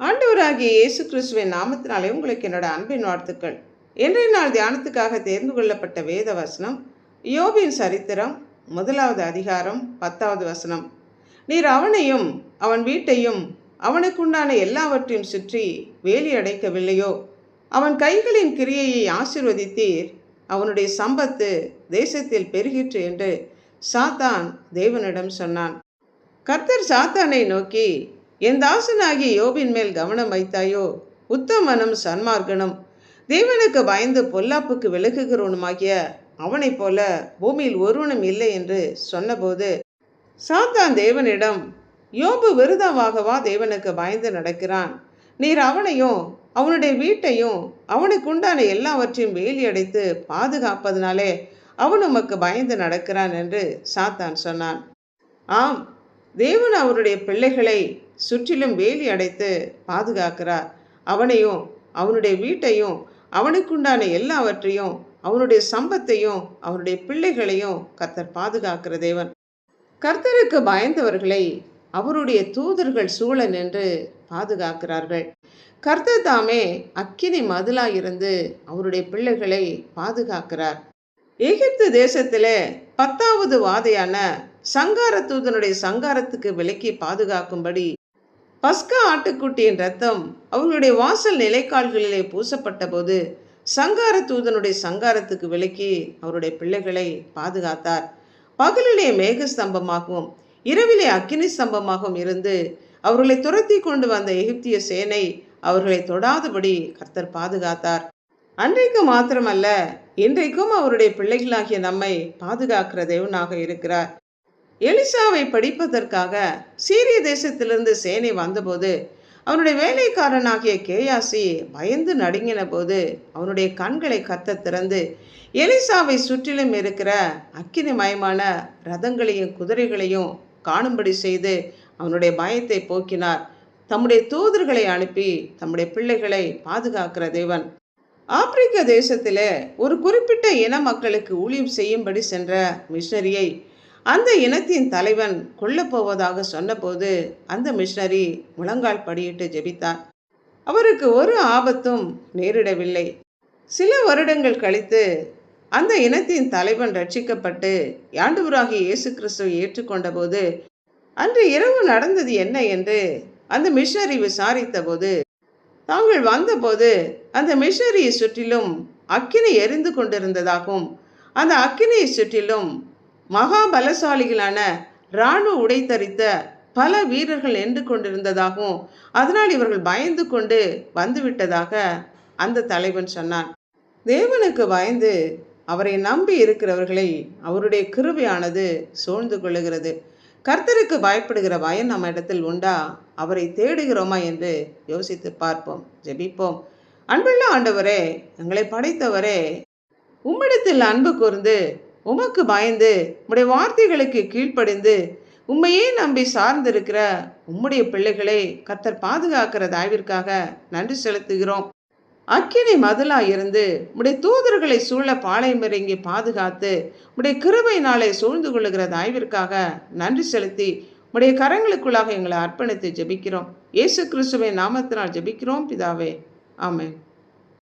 ஆண்டவராகிய இயேசு கிறிஸ்துவின் நாமத்தினாலே உங்களுக்கு என்னோட அன்பின் வாழ்த்துக்கள். இன்றைய நாள் தியானத்துக்காக தேர்ந்து கொள்ளப்பட்ட வேத வசனம் யோபின் சரித்திரம் 1வது அதிகாரம் 10வது வசனம். நீர் அவனையும் அவன் வீட்டையும் அவனுக்குண்டான எல்லாவற்றையும் சுற்றி வேலி அடைக்கவில்லையோ? அவன் கைகளின் கிரியையை ஆசீர்வதித்தீர், அவனுடைய சம்பத்து தேசத்தில் பெருகிற்று என்று சாத்தான் தேவனிடம் சொன்னான். கர்த்தர் சாத்தானை நோக்கி, என் தாசனாகிய யோபின் மேல் கவனம் வைத்தாயோ? உத்தமனும் சன்மார்க்கனும் தேவனுக்கு பயந்து பொல்லாப்புக்கு விலகுகிறவனுமாகிய அவனைப் போல பூமியில் ஒருவனும் இல்லை என்று சொன்னபோது சாத்தான் தேவனிடம், யோபு விருதாவாகவா தேவனுக்கு பயந்து நடக்கிறான்? நீர் அவனையும் அவனுடைய வீட்டையும் அவனுக்கு உண்டான எல்லாவற்றையும் வேலி அடைத்து பாதுகாப்பதனாலே அவன் உமக்கு பயந்து நடக்கிறான் என்று சாத்தான் சொன்னான். ஆம், தேவன் அவருடைய பிள்ளைகளை சுற்றிலும் வேலி அடைத்து பாதுகாக்கிறார். அவனையும் அவனுடைய வீட்டையும் அவனுக்குண்டான எல்லாவற்றையும் அவனுடைய சம்பத்தையும் அவனுடைய பிள்ளைகளையும் கர்த்தர் பாதுகாக்கிற தேவன். கர்த்தருக்கு பயந்தவர்களை அவருடைய தூதர்கள் சூழ நின்று பாதுகாக்கிறார்கள். கர்த்தர் தாமே அக்கினி மதிலாயிருந்து அவருடைய பிள்ளைகளை பாதுகாக்கிறார். எகிப்து தேசத்திலே 10வது வாதையான சங்கார தூதனுடைய சங்காரத்துக்கு விலக்கி பாதுகாக்கும்படி பஸ்கா ஆட்டுக்குட்டியின் ரத்தம் அவர்களுடைய வாசல் நிலைக்கால்களிலே பூசப்பட்ட போது சங்கார தூதனுடைய சங்காரத்துக்கு விலக்கி அவருடைய பிள்ளைகளை பாதுகாத்தார். பகலிலே மேக ஸ்தம்பமாகவும் இரவிலே அக்கினி ஸ்தம்பமாகவும் இருந்து அவர்களை துரத்தி கொண்டு வந்த எகிப்திய சேனை அவர்களை தொடாதபடி கர்த்தர் பாதுகாத்தார். அன்றைக்கு மாத்திரமல்ல, இன்றைக்கும் அவருடைய பிள்ளைகளாகிய நம்மை பாதுகாக்கிற தேவனாக இருக்கிறார். எலிசாவை படிப்பதற்காக சீரிய தேசத்திலிருந்து சேனை வந்தபோது அவனுடைய வேலைக்காரனாகிய கேயாசி பயந்து நடுங்கின போது அவனுடைய கண்களை கர்த்தர் திறந்து எலிசாவை சுற்றிலும் இருக்கிற அக்கினிமயமான ரதங்களையும் குதிரைகளையும் காணும்படி செய்து அவனுடைய பயத்தை போக்கினார். தம்முடைய தூதர்களை அனுப்பி தம்முடைய பிள்ளைகளை பாதுகாக்கிற தேவன். ஆப்பிரிக்க தேசத்தில் ஒரு குறிப்பிட்ட இன மக்களுக்கு ஊழியம் செய்யும்படி சென்ற மிஷனரியை அந்த இனத்தின் தலைவன் கொல்லப்போவதாக சொன்னபோது அந்த மிஷனரி முழங்கால் படியிட்டு ஜெபித்தார். அவருக்கு ஒரு ஆபத்தும் நேரிடவில்லை. சில வருடங்கள் கழித்து அந்த இனத்தின் தலைவன் ரட்சிக்கப்பட்டு ஆண்டவராகிய இயேசு கிறிஸ்துவை ஏற்றுக்கொண்ட போது அன்று இரவு நடந்தது என்ன என்று அந்த மிஷனரி விசாரித்த போது தாங்கள் வந்தபோது அந்த மிஷனரியை சுற்றிலும் அக்கினி எரிந்து கொண்டிருந்ததாகவும் அந்த அக்கினியை சுற்றிலும் மகாபலசாலிகளான இராணுவ உடை தரித்த பல வீரர்கள் நின்று கொண்டிருந்ததாகவும் அதனால் இவர்கள் பயந்து கொண்டு வந்துவிட்டதாக அந்த தலைவன் சொன்னான். தேவனுக்கு பயந்து அவரை நம்பி இருக்கிறவர்களை அவருடைய கிருபையானது சூழ்ந்து கொள்ளுகிறது. கர்த்தருக்கு பயப்படுகிற பயம் நம்ம இடத்தில் உண்டா? அவரை தேடுகிறோமா என்று யோசித்து பார்ப்போம். ஜெபிப்போம். அன்புள்ள ஆண்டவரே, எங்களை படைத்தவரே, உம்மிடத்தில் அன்பு கூர்ந்து உமக்கு பயந்து உம்முடைய வார்த்தைகளுக்கு கீழ்ப்படிந்து உம்மையே நம்பி சார்ந்திருக்கிற உம்முடைய பிள்ளைகளை கர்த்தர் பாதுகாக்கிற தயவிற்காக நன்றி செலுத்துகிறோம். அக்கினி மதிலாய் இருந்து உம்முடைய தூதர்களை சூழ பாளையம் இறங்கி பாதுகாத்து உம்முடைய கிருபையினாலே சூழ்ந்து கொள்ளுகிற தயவிற்காக நன்றி செலுத்தி உம்முடைய கரங்களுக்குள்ளாக எங்களை அர்ப்பணித்து ஜெபிக்கிறோம். இயேசு கிறிஸ்துவின் நாமத்தினால் ஜெபிக்கிறோம் பிதாவே, ஆமென்.